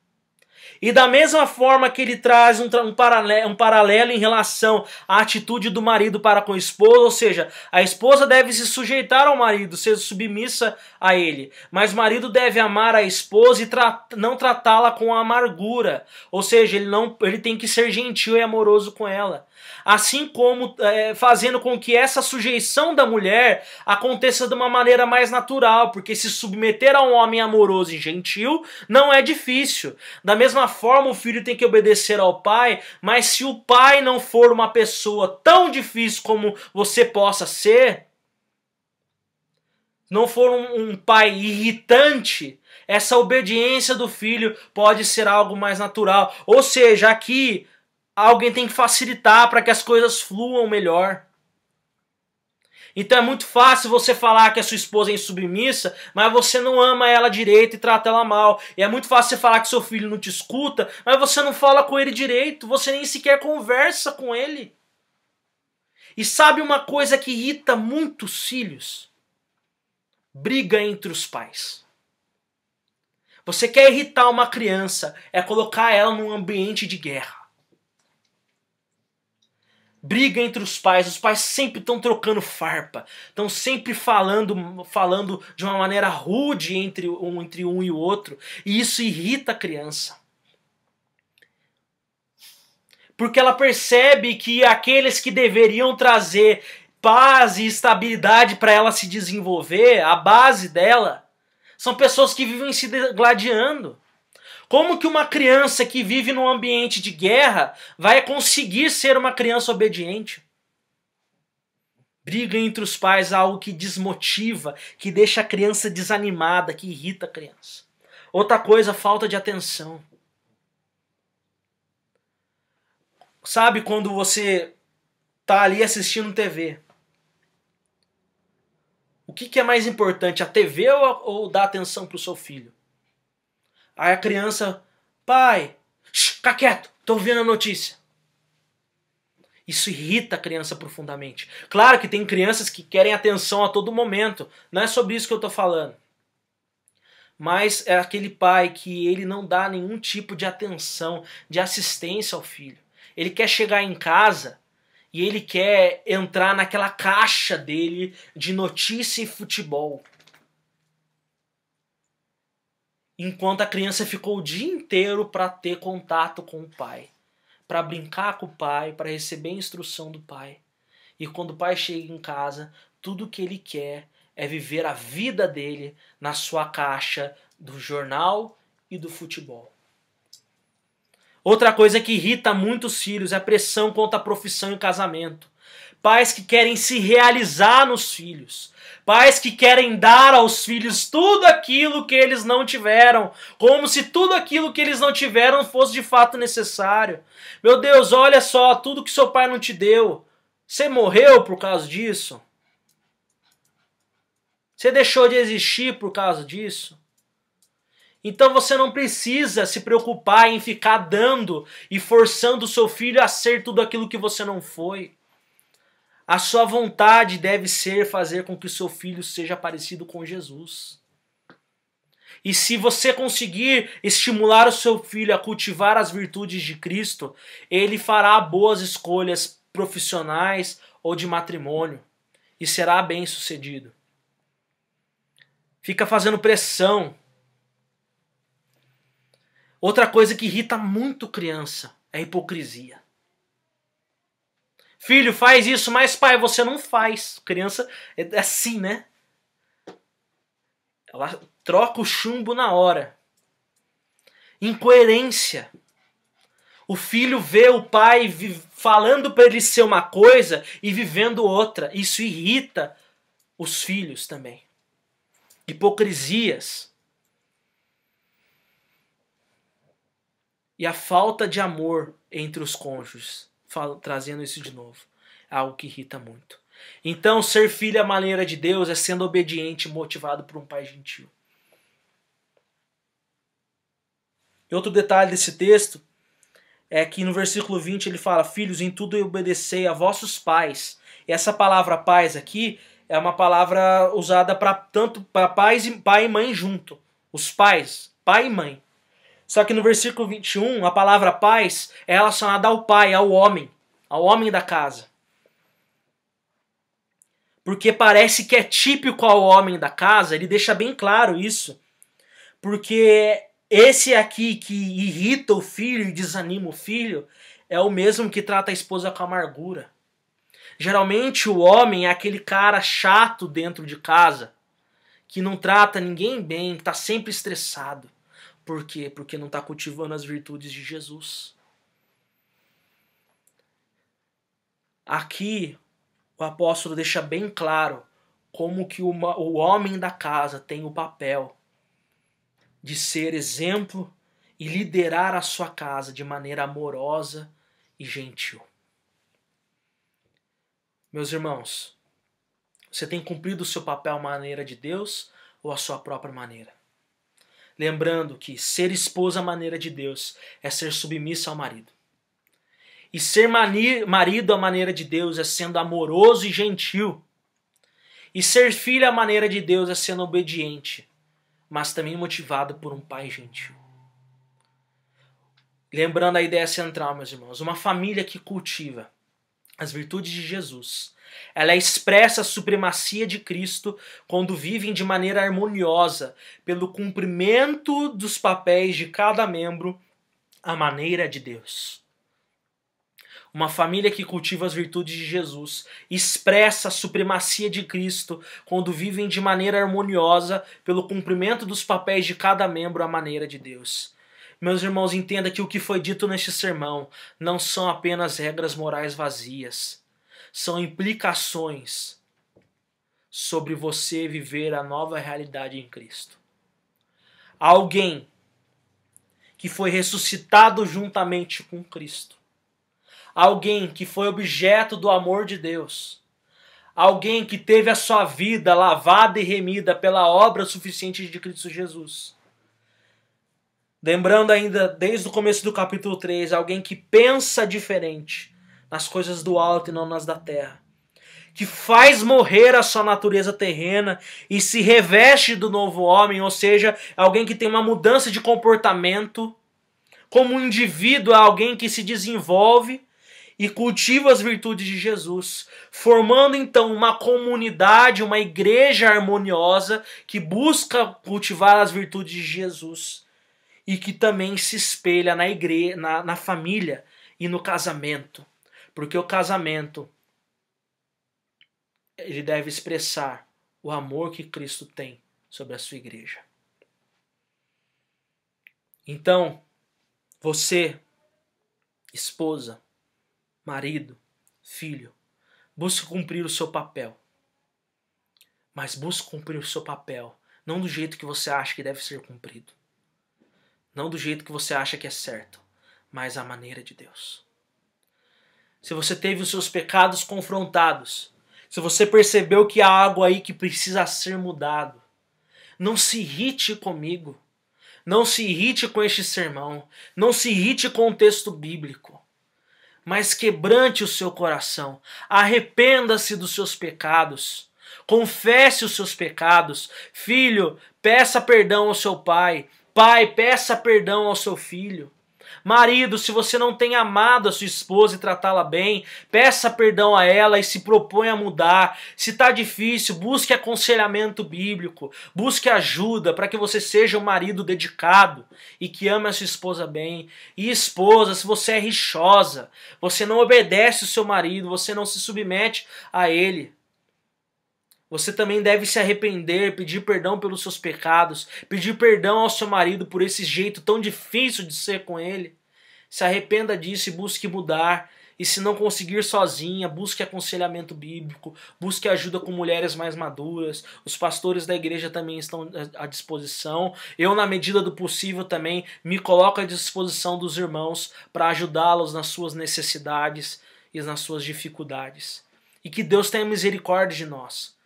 E da mesma forma que ele traz um paralelo em relação à atitude do marido para com a esposa, ou seja, a esposa deve se sujeitar ao marido, ser submissa a ele, mas o marido deve amar a esposa e não tratá-la com amargura, ou seja, ele tem que ser gentil e amoroso com ela. Assim como fazendo com que essa sujeição da mulher aconteça de uma maneira mais natural, porque se submeter a um homem amoroso e gentil não é difícil. Da mesma forma, o filho tem que obedecer ao pai, mas se o pai não for uma pessoa tão difícil como você possa ser, não for um pai irritante, essa obediência do filho pode ser algo mais natural. Ou seja, aqui alguém tem que facilitar para que as coisas fluam melhor. Então é muito fácil você falar que a sua esposa é insubmissa, mas você não ama ela direito e trata ela mal. E é muito fácil você falar que seu filho não te escuta, mas você não fala com ele direito, você nem sequer conversa com ele. E sabe uma coisa que irrita muitos filhos? Briga entre os pais. Você quer irritar uma criança, é colocar ela num ambiente de guerra. Briga entre os pais sempre estão trocando farpa, estão sempre falando de uma maneira rude entre um e o outro, e isso irrita a criança. Porque ela percebe que aqueles que deveriam trazer paz e estabilidade para ela se desenvolver, a base dela, são pessoas que vivem se gladiando. Como que uma criança que vive num ambiente de guerra vai conseguir ser uma criança obediente? Briga entre os pais é algo que desmotiva, que deixa a criança desanimada, que irrita a criança. Outra coisa, falta de atenção. Sabe quando você tá ali assistindo TV? O que é mais importante, a TV ou dar atenção pro seu filho? Aí a criança, pai, fica quieto, tô vendo a notícia. Isso irrita a criança profundamente. Claro que tem crianças que querem atenção a todo momento. Não é sobre isso que eu tô falando. Mas é aquele pai que ele não dá nenhum tipo de atenção, de assistência ao filho. Ele quer chegar em casa e ele quer entrar naquela caixa dele de notícia e futebol. Enquanto a criança ficou o dia inteiro para ter contato com o pai, para brincar com o pai, para receber a instrução do pai. E quando o pai chega em casa, tudo que ele quer é viver a vida dele na sua caixa do jornal e do futebol. Outra coisa que irrita muitos filhos é a pressão quanto à profissão e casamento. Pais que querem se realizar nos filhos. Pais que querem dar aos filhos tudo aquilo que eles não tiveram, como se tudo aquilo que eles não tiveram fosse de fato necessário. Meu Deus, olha só, tudo que seu pai não te deu. Você morreu por causa disso? Você deixou de existir por causa disso? Então você não precisa se preocupar em ficar dando e forçando o seu filho a ser tudo aquilo que você não foi. A sua vontade deve ser fazer com que o seu filho seja parecido com Jesus. E se você conseguir estimular o seu filho a cultivar as virtudes de Cristo, ele fará boas escolhas profissionais ou de matrimônio e será bem-sucedido. Fica fazendo pressão. Outra coisa que irrita muito criança é a hipocrisia. Filho, faz isso, mas pai, você não faz. Criança é assim, né? Ela troca o chumbo na hora. Incoerência. O filho vê o pai falando para ele ser uma coisa e vivendo outra. Isso irrita os filhos também. Hipocrisias. E a falta de amor entre os cônjuges. Trazendo isso de novo. É algo que irrita muito. Então, ser filho à maneira de Deus é sendo obediente e motivado por um pai gentil. E outro detalhe desse texto é que no versículo 20 ele fala: filhos, em tudo obedecei a vossos pais. E essa palavra pais aqui é uma palavra usada para tanto para pai e mãe junto. Os pais, pai e mãe. Só que no versículo 21, a palavra pais é relacionada ao pai, ao homem da casa. Porque parece que é típico ao homem da casa, ele deixa bem claro isso. Porque esse aqui que irrita o filho e desanima o filho é o mesmo que trata a esposa com amargura. Geralmente o homem é aquele cara chato dentro de casa, que não trata ninguém bem, que está sempre estressado. Por quê? Porque não está cultivando as virtudes de Jesus. Aqui o apóstolo deixa bem claro como que o homem da casa tem o papel de ser exemplo e liderar a sua casa de maneira amorosa e gentil. Meus irmãos, você tem cumprido o seu papel à maneira de Deus ou à sua própria maneira? Lembrando que ser esposa à maneira de Deus é ser submissa ao marido. E ser marido à maneira de Deus é sendo amoroso e gentil. E ser filho à maneira de Deus é sendo obediente, mas também motivado por um pai gentil. Lembrando a ideia central, meus irmãos, uma família que cultiva as virtudes de Jesus, ela expressa a supremacia de Cristo quando vivem de maneira harmoniosa, pelo cumprimento dos papéis de cada membro à maneira de Deus. Uma família que cultiva as virtudes de Jesus expressa a supremacia de Cristo quando vivem de maneira harmoniosa pelo cumprimento dos papéis de cada membro à maneira de Deus. Meus irmãos, entenda que o que foi dito neste sermão não são apenas regras morais vazias. São implicações sobre você viver a nova realidade em Cristo. Alguém que foi ressuscitado juntamente com Cristo. alguém que foi objeto do amor de Deus, alguém que teve a sua vida lavada e remida pela obra suficiente de Cristo Jesus. Lembrando ainda, desde o começo do capítulo 3, alguém que pensa diferente nas coisas do alto e não nas da terra, que faz morrer a sua natureza terrena e se reveste do novo homem, ou seja, alguém que tem uma mudança de comportamento. Como um indivíduo, é alguém que se desenvolve e cultiva as virtudes de Jesus, formando então uma comunidade, uma igreja harmoniosa que busca cultivar as virtudes de Jesus e que também se espelha na igreja, na família e no casamento, porque o casamento ele deve expressar o amor que Cristo tem sobre a sua igreja. Então, você, esposa, marido, filho, busque cumprir o seu papel. Mas busque cumprir o seu papel, não do jeito que você acha que deve ser cumprido. Não do jeito que você acha que é certo, mas à maneira de Deus. Se você teve os seus pecados confrontados, se você percebeu que há algo aí que precisa ser mudado, não se irrite comigo. Não se irrite com este sermão. Não se irrite com o texto bíblico. Mas quebrante o seu coração. Arrependa-se dos seus pecados. Confesse os seus pecados. Filho, peça perdão ao seu pai. Pai, peça perdão ao seu filho. Marido, se você não tem amado a sua esposa e tratá-la bem, peça perdão a ela e se proponha a mudar. Se está difícil, busque aconselhamento bíblico, busque ajuda para que você seja um marido dedicado e que ame a sua esposa bem. E esposa, se você é rixosa, você não obedece o seu marido, você não se submete a ele, você também deve se arrepender, pedir perdão pelos seus pecados, pedir perdão ao seu marido por esse jeito tão difícil de ser com ele. Se arrependa disso e busque mudar. E se não conseguir sozinha, busque aconselhamento bíblico, busque ajuda com mulheres mais maduras. Os pastores da igreja também estão à disposição. Eu, na medida do possível, também me coloco à disposição dos irmãos para ajudá-los nas suas necessidades e nas suas dificuldades. E que Deus tenha misericórdia de nós,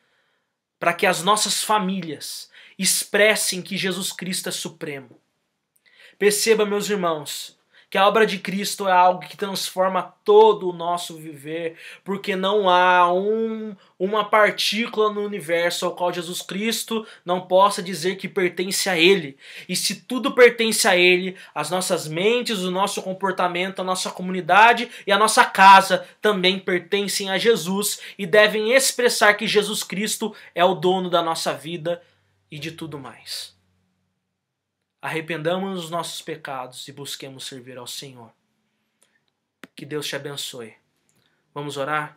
para que as nossas famílias expressem que Jesus Cristo é supremo. Perceba, meus irmãos, que a obra de Cristo é algo que transforma todo o nosso viver, porque não há uma partícula no universo ao qual Jesus Cristo não possa dizer que pertence a Ele. E se tudo pertence a Ele, as nossas mentes, o nosso comportamento, a nossa comunidade e a nossa casa também pertencem a Jesus e devem expressar que Jesus Cristo é o dono da nossa vida e de tudo mais. Arrependamos dos nossos pecados e busquemos servir ao Senhor. Que Deus te abençoe. Vamos orar?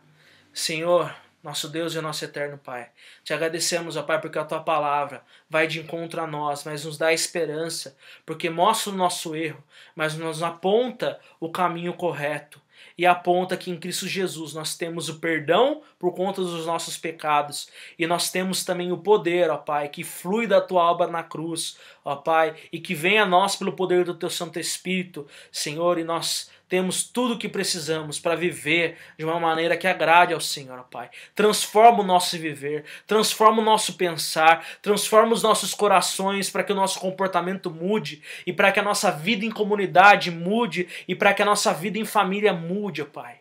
Senhor, nosso Deus e nosso eterno Pai, te agradecemos, ó Pai, porque a Tua palavra vai de encontro a nós, mas nos dá esperança, porque mostra o nosso erro, mas nos aponta o caminho correto. E aponta que em Cristo Jesus nós temos o perdão por conta dos nossos pecados. E nós temos também o poder, ó Pai, que flui da Tua obra na cruz, ó Pai, e que vem a nós pelo poder do Teu Santo Espírito, Senhor, e nós temos tudo o que precisamos para viver de uma maneira que agrade ao Senhor, ó Pai. Transforma o nosso viver, transforma o nosso pensar, transforma os nossos corações para que o nosso comportamento mude e para que a nossa vida em comunidade mude e para que a nossa vida em família mude, ó Pai.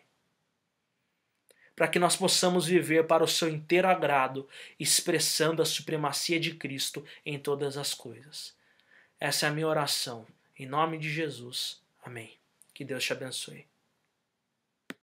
Para que nós possamos viver para o Seu inteiro agrado, expressando a supremacia de Cristo em todas as coisas. Essa é a minha oração. Em nome de Jesus. Amém. Que Deus te abençoe.